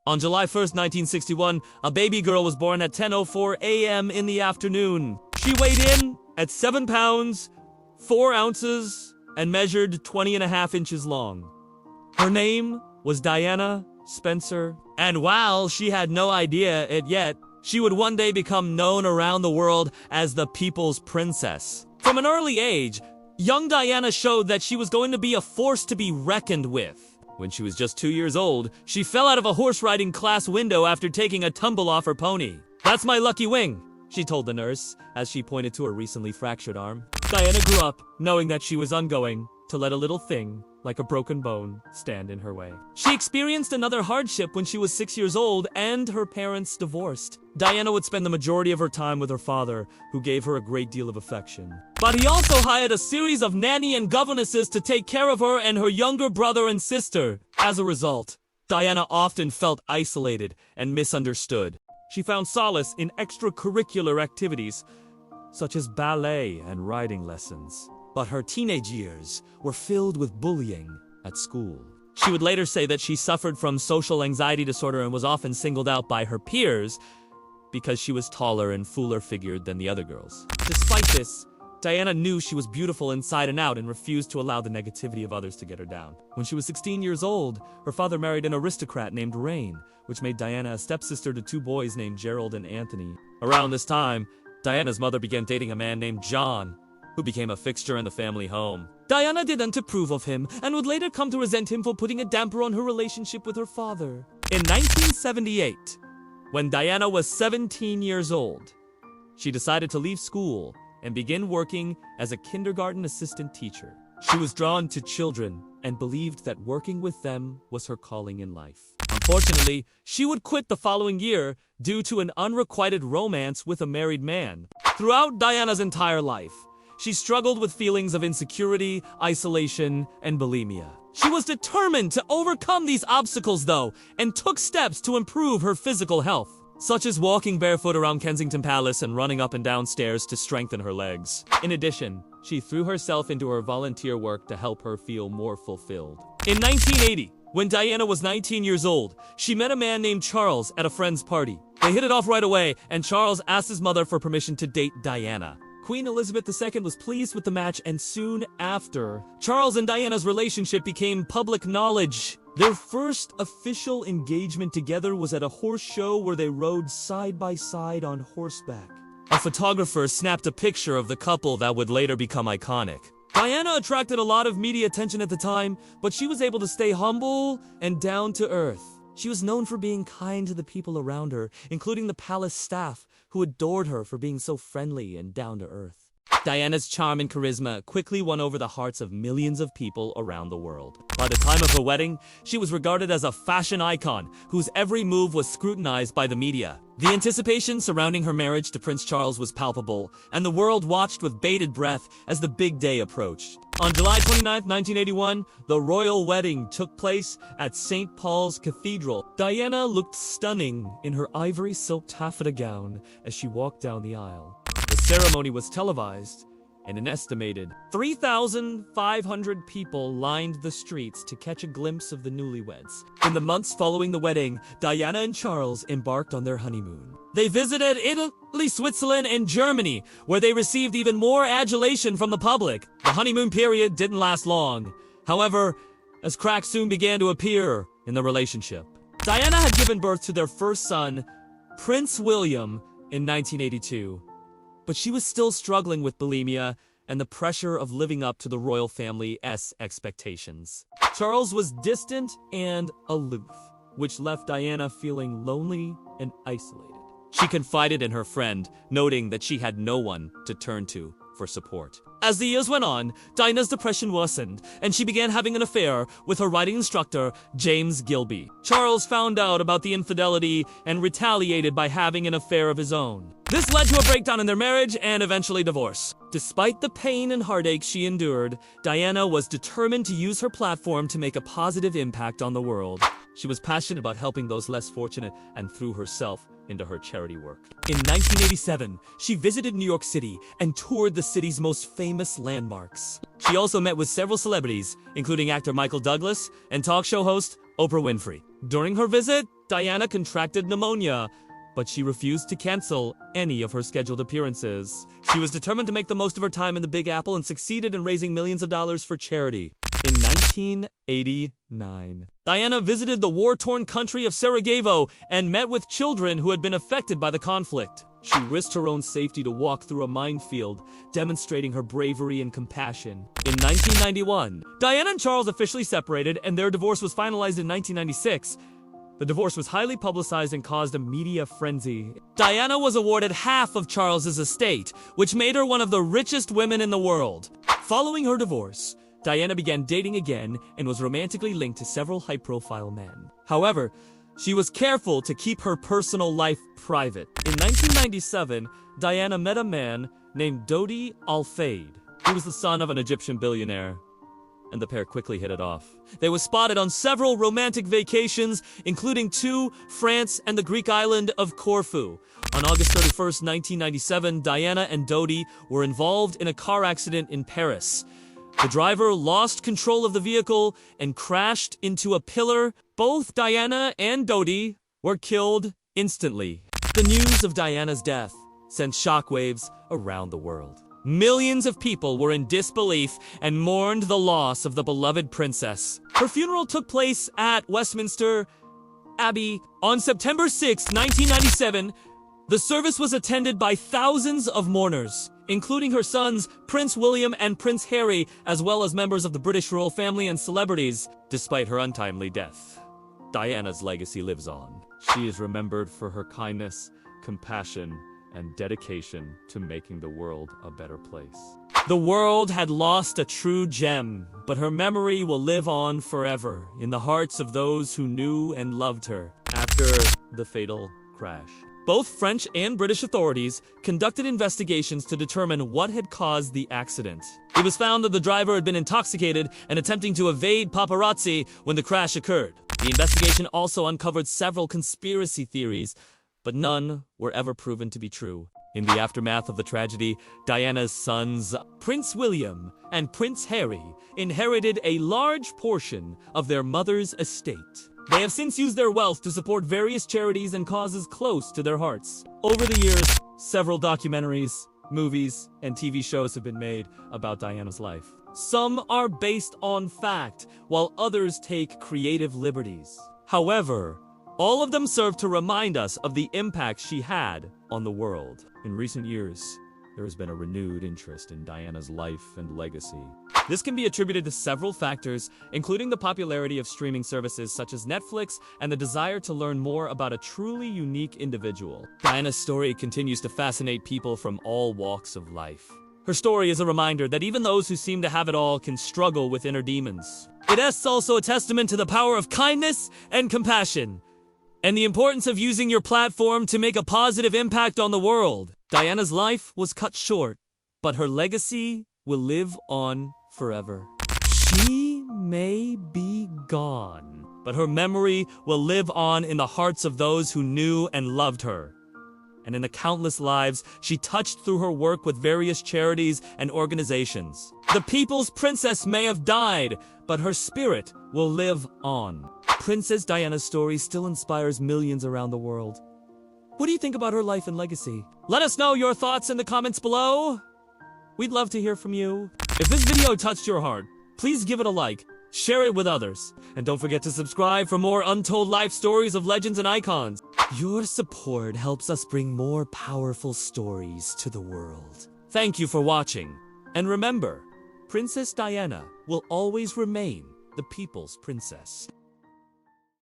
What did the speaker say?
On July 1st, 1961, a baby girl was born at 10:04 a.m. in the afternoon. She weighed in at 7 pounds, 4 ounces, and measured 20.5 inches long. Her name was Diana Spencer, and while she had no idea it yet, she would one day become known around the world as the People's Princess. From an early age, young Diana showed that she was going to be a force to be reckoned with. When she was just 2 years old, she fell out of a horse-riding class window after taking a tumble off her pony. "That's my lucky wing," she told the nurse, as she pointed to her recently fractured arm. Diana grew up knowing that she was ungoing to let a little thing, like a broken bone, stand in her way. She experienced another hardship when she was 6 years old and her parents divorced. Diana would spend the majority of her time with her father, who gave her a great deal of affection. But he also hired a series of nanny and governesses to take care of her and her younger brother and sister. As a result, Diana often felt isolated and misunderstood. She found solace in extracurricular activities, such as ballet and riding lessons. But her teenage years were filled with bullying at school. She would later say that she suffered from social anxiety disorder and was often singled out by her peers because she was taller and fuller-figured than the other girls. Despite this, Diana knew she was beautiful inside and out and refused to allow the negativity of others to get her down. When she was 16 years old, her father married an aristocrat named Rain, which made Diana a stepsister to 2 boys named Gerald and Anthony. Around this time, Diana's mother began dating a man named John, who became a fixture in the family home. Diana didn't approve of him and would later come to resent him for putting a damper on her relationship with her father. In 1978, when Diana was 17 years old, she decided to leave school and begin working as a kindergarten assistant teacher. She was drawn to children and believed that working with them was her calling in life. Unfortunately, she would quit the following year due to an unrequited romance with a married man. Throughout Diana's entire life, she struggled with feelings of insecurity, isolation, and bulimia. She was determined to overcome these obstacles, though, and took steps to improve her physical health, such as walking barefoot around Kensington Palace and running up and down stairs to strengthen her legs. In addition, she threw herself into her volunteer work to help her feel more fulfilled. In 1980, when Diana was 19 years old, she met a man named Charles at a friend's party. They hit it off right away, and Charles asked his mother for permission to date Diana. Queen Elizabeth II was pleased with the match, and soon after, Charles and Diana's relationship became public knowledge. Their first official engagement together was at a horse show where they rode side by side on horseback. A photographer snapped a picture of the couple that would later become iconic. Diana attracted a lot of media attention at the time, but she was able to stay humble and down to earth. She was known for being kind to the people around her, including the palace staff, who adored her for being so friendly and down to earth. Diana's charm and charisma quickly won over the hearts of millions of people around the world. By the time of her wedding, she was regarded as a fashion icon whose every move was scrutinized by the media. The anticipation surrounding her marriage to Prince Charles was palpable, and the world watched with bated breath as the big day approached. On July 29, 1981, the royal wedding took place at St. Paul's Cathedral. Diana looked stunning in her ivory silk taffeta gown as she walked down the aisle. The ceremony was televised, and an estimated 3,500 people lined the streets to catch a glimpse of the newlyweds. In the months following the wedding, Diana and Charles embarked on their honeymoon. They visited Italy, Switzerland, and Germany, where they received even more adulation from the public. The honeymoon period didn't last long, however, as cracks soon began to appear in the relationship. Diana had given birth to their first son, Prince William, in 1982. But she was still struggling with bulimia and the pressure of living up to the royal family's expectations. Charles was distant and aloof, which left Diana feeling lonely and isolated. She confided in her friend, noting that she had no one to turn to for support. As the years went on, Diana's depression worsened, and she began having an affair with her riding instructor, James Gilby. Charles found out about the infidelity and retaliated by having an affair of his own. This led to a breakdown in their marriage and eventually divorce. Despite the pain and heartache she endured, Diana was determined to use her platform to make a positive impact on the world. She was passionate about helping those less fortunate and threw herself into her charity work. In 1987, she visited New York City and toured the city's most famous landmarks. She also met with several celebrities, including actor Michael Douglas and talk show host Oprah Winfrey. During her visit, Diana contracted pneumonia, but she refused to cancel any of her scheduled appearances. She was determined to make the most of her time in the Big Apple and succeeded in raising millions of dollars for charity. In 1989, Diana visited the war-torn country of Sarajevo and met with children who had been affected by the conflict. She risked her own safety to walk through a minefield, demonstrating her bravery and compassion. In 1991, Diana and Charles officially separated, and their divorce was finalized in 1996. The divorce was highly publicized and caused a media frenzy. Diana was awarded half of Charles's estate, which made her one of the richest women in the world. Following her divorce, Diana began dating again and was romantically linked to several high-profile men. However, she was careful to keep her personal life private. In 1997, Diana met a man named Dodi Al-Fayed. He was the son of an Egyptian billionaire, and the pair quickly hit it off. They were spotted on several romantic vacations, including to France and the Greek island of Corfu. On August 31st, 1997, Diana and Dodi were involved in a car accident in Paris. The driver lost control of the vehicle and crashed into a pillar. Both Diana and Dodi were killed instantly. The news of Diana's death sent shockwaves around the world. Millions of people were in disbelief and mourned the loss of the beloved princess. Her funeral took place at Westminster Abbey on September 6, 1997. The service was attended by thousands of mourners, including her sons, Prince William and Prince Harry, as well as members of the British royal family and celebrities. Despite her untimely death, Diana's legacy lives on. She is remembered for her kindness, compassion, and dedication to making the world a better place. The world had lost a true gem, but her memory will live on forever in the hearts of those who knew and loved her. After the fatal crash, both French and British authorities conducted investigations to determine what had caused the accident. It was found that the driver had been intoxicated and attempting to evade paparazzi when the crash occurred. The investigation also uncovered several conspiracy theories, but none were ever proven to be true. In the aftermath of the tragedy, Diana's sons, Prince William and Prince Harry, inherited a large portion of their mother's estate. They have since used their wealth to support various charities and causes close to their hearts. Over the years, several documentaries, movies, and TV shows have been made about Diana's life. Some are based on fact, while others take creative liberties. However, all of them serve to remind us of the impact she had on the world. In recent years, there has been a renewed interest in Diana's life and legacy. This can be attributed to several factors, including the popularity of streaming services such as Netflix and the desire to learn more about a truly unique individual. Diana's story continues to fascinate people from all walks of life. Her story is a reminder that even those who seem to have it all can struggle with inner demons. It is also a testament to the power of kindness and compassion, and the importance of using your platform to make a positive impact on the world. Diana's life was cut short, but her legacy will live on forever. She may be gone, but her memory will live on in the hearts of those who knew and loved her, and in the countless lives she touched through her work with various charities and organizations. The people's princess may have died, but her spirit will live on. Princess Diana's story still inspires millions around the world. What do you think about her life and legacy? Let us know your thoughts in the comments below. We'd love to hear from you. If this video touched your heart, please give it a like, share it with others, and don't forget to subscribe for more untold life stories of legends and icons. Your support helps us bring more powerful stories to the world. Thank you for watching, and remember, Princess Diana will always remain the people's princess.